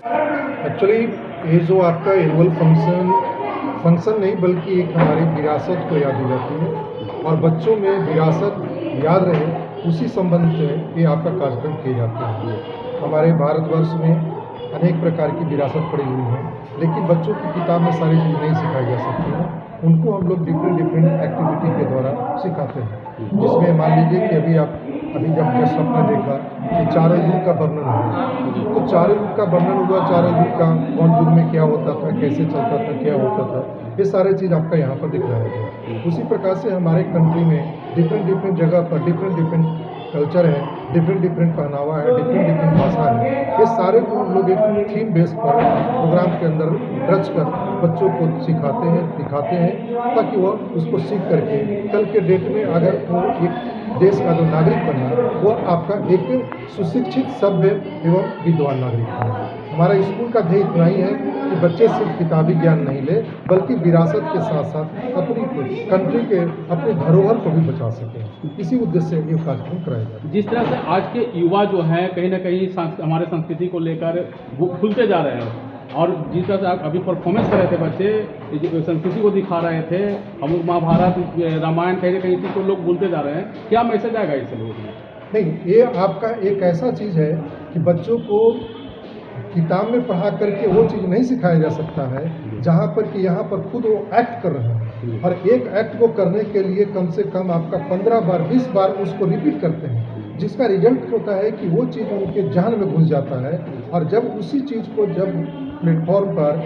Actually ये जो आपका एनुअल फंक्शन नहीं बल्कि एक हमारी विरासत को याद दिलाती है और बच्चों में विरासत याद रहे उसी संबंध में ये आपका कार्यक्रम किए जाते हैं। हमारे भारतवर्ष में अनेक प्रकार की विरासत पड़ी हुई है, लेकिन बच्चों की किताब में सारी चीज़ नहीं सिखाई जा सकती है। उनको हम लोग डिफरेंट एक्टिविटी के द्वारा सिखाते हैं, जिसमें मान लीजिए कि अभी जब जस्ट आपने देखा कि चारों युग का वर्णन हुआ, तो चारों युग का वर्णन हुआ, चारों युग का कौन युग में क्या होता था, कैसे चलता था, क्या होता था, ये सारे चीज़ आपका यहाँ पर दिखाया गया। उसी प्रकार से हमारे कंट्री में डिफरेंट जगह पर डिफरेंट कल्चर है, डिफरेंट पहनावा है, डिफरेंट भाषा है। ये सारे को हम लोग एक थीम बेस पर प्रोग्राम के अंदर रच कर बच्चों को सिखाते हैं, दिखाते हैं, ताकि वह उसको सीख करके कल के डेट में अगर वो एक देश का जो नागरिक बनना, वो आपका एक सुशिक्षित, सभ्य एवं विद्वान नागरिक बने। हमारा स्कूल का ध्येय इतना ही है कि बच्चे सिर्फ किताबी ज्ञान नहीं ले, बल्कि विरासत के साथ साथ अपनी कंट्री के अपने धरोहर को भी बचा सकें। इसी उद्देश्य से ये कार्यक्रम कराया जाता है। जिस तरह से आज के युवा जो हैं कहीं ना कहीं हमारे संस्कृति को लेकर भूलते जा रहे हैं, और जिस तरह से आप अभी परफॉर्मेंस कर रहे थे बच्चे, संस्कृति को दिखा रहे थे, हम लोग महाभारत रामायण कहीं ना कहीं इसी को लोग भूलते जा रहे हैं, क्या मैसेज आएगा इससे लोगों में? नहीं, ये आपका एक ऐसा चीज़ है कि बच्चों को किताब में पढ़ा करके वो चीज़ नहीं सिखाया जा सकता है, जहाँ पर कि यहाँ पर खुद वो एक्ट कर रहे हैं, और एक एक्ट को करने के लिए कम से कम आपका 15 बार 20 बार उसको रिपीट करते हैं, जिसका रिजल्ट होता है कि वो चीज़ उनके जान में घुस जाता है। और जब उसी चीज़ को जब प्लेटफॉर्म पर,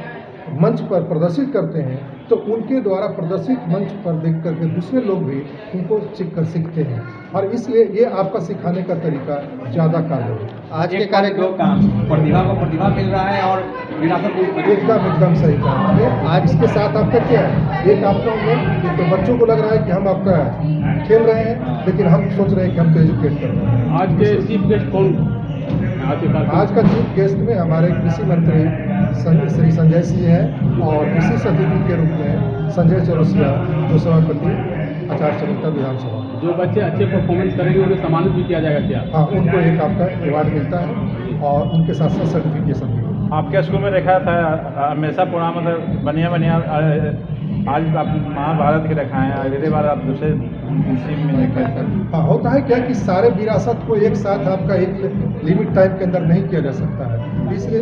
मंच पर प्रदर्शित करते हैं, तो उनके द्वारा प्रदर्शित मंच पर देख करके दूसरे लोग भी उनको सीखते हैं, और इसलिए ये आपका सिखाने का तरीका ज़्यादा कारगर है। आज के कार्यक्रम का प्रतिभा को प्रतिभा मिल रहा है और विरासत को एकदम सही कहा। आज इसके साथ आपका क्या है, एक आपका हम तो बच्चों को लग रहा है कि हम आपका खेल रहे हैं, लेकिन हम सोच रहे हैं कि हम एजुकेट कर रहे हैं। आज के चीफ गेस्ट कौन? आज का चीफ गेस्ट में हमारे कृषि मंत्री श्री संजय सिंह हैं, और विशेष अतिथि के रूप में संजय चौरसिया, जो सभापति आचार्य संहिता विधानसभा। जो बच्चे अच्छे परफॉर्मेंस करेंगे उन्हें सम्मानित भी किया जाएगा क्या? हाँ, उनको एक आपका अवार्ड मिलता है और उनके साथ साथ सर्टिफिकेशन भी। आपके स्कूल में देखा था हमेशा पुराना मतलब बढ़िया आज आप महाभारत के रखाएँ, अगले बार आप दूसरे में देखा था। हाँ, होता है क्या कि सारे विरासत को एक साथ आपका एक लिमिट टाइम के अंदर नहीं किया जा सकता है, इसलिए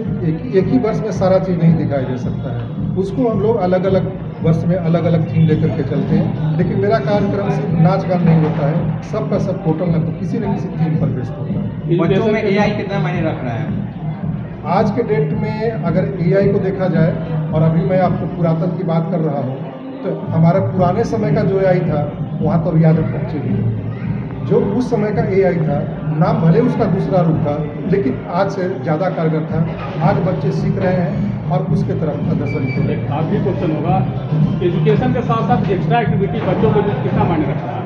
एक ही वर्ष में सारा चीज़ नहीं दिखाया जा सकता है। उसको हम लोग अलग अलग वर्ष में अलग अलग थीम लेकर के चलते हैं, लेकिन मेरा कार्यक्रम सिर्फ नाच गान नहीं होता है, सबका सब टोटल लगता है, किसी न किसी थीम पर बेस्ड होता है। बच्चों में AI कितना मायने रख रहा है? आज के डेट में अगर AI को देखा जाए, और अभी मैं आपको पुरातन की बात कर रहा हूँ, तो हमारे पुराने समय का जो AI था वहाँ तो याद पहुँचे भी, जो उस समय का AI था, नाम भले उसका दूसरा रूप था, लेकिन आज से ज़्यादा कारगर था। आज बच्चे सीख रहे हैं और उसके तरफ अग्रसर हो रहे हैं। आखिरी क्वेश्चन होगा, एजुकेशन के साथ साथ एक्स्ट्रा एक्टिविटी बच्चों के बीच कितना मायने रखता है?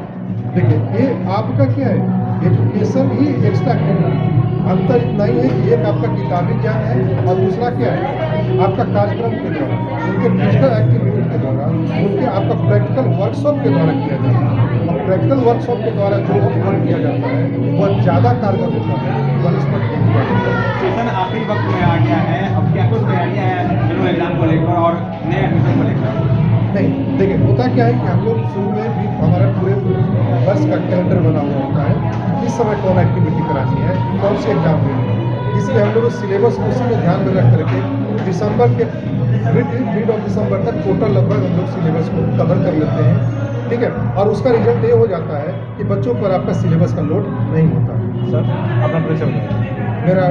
देखिए, ये आपका क्या है, एजुकेशन ही एक्स्ट्रा एक्टिविटी। अंतर इतना ही है कि एक आपका किताबी ज्ञान है और दूसरा क्या है, आपका कार्यक्रम के द्वारा, उनके फिजिकल एक्टिविटी के द्वारा, उनके आपका प्रैक्टिकल वर्कशॉप के द्वारा किया जाता है। और प्रैक्टिकल वर्कशॉप के द्वारा जो वर्क किया जाता है वह ज़्यादा कारगर होता है बनस्पति। सेशन आखिरी वक्त में आ गया है, अब क्या कुछ तैयारियाँ हैं जनरल एग्जाम को लेकर और नए एडमिशन को लेकर? नहीं, देखिए, होता क्या है कि हम लोग शुरू में भी हमारा पूरे वर्ष का कैलेंडर बना हुआ होता है, किस समय कौन एक्टिविटी करानी है, कौन से एग्जाम में, इसलिए हम लोग सिलेबस को उसी में ध्यान में रख करके दिसंबर के मिड ऑफ दिसंबर तक टोटल लगभग हम लोग सिलेबस को कवर कर लेते हैं, ठीक है। और उसका रिजल्ट ये हो जाता है कि बच्चों पर आपका सिलेबस का लोड नहीं होता है। सर, अपना परिचय बताइए। मेरा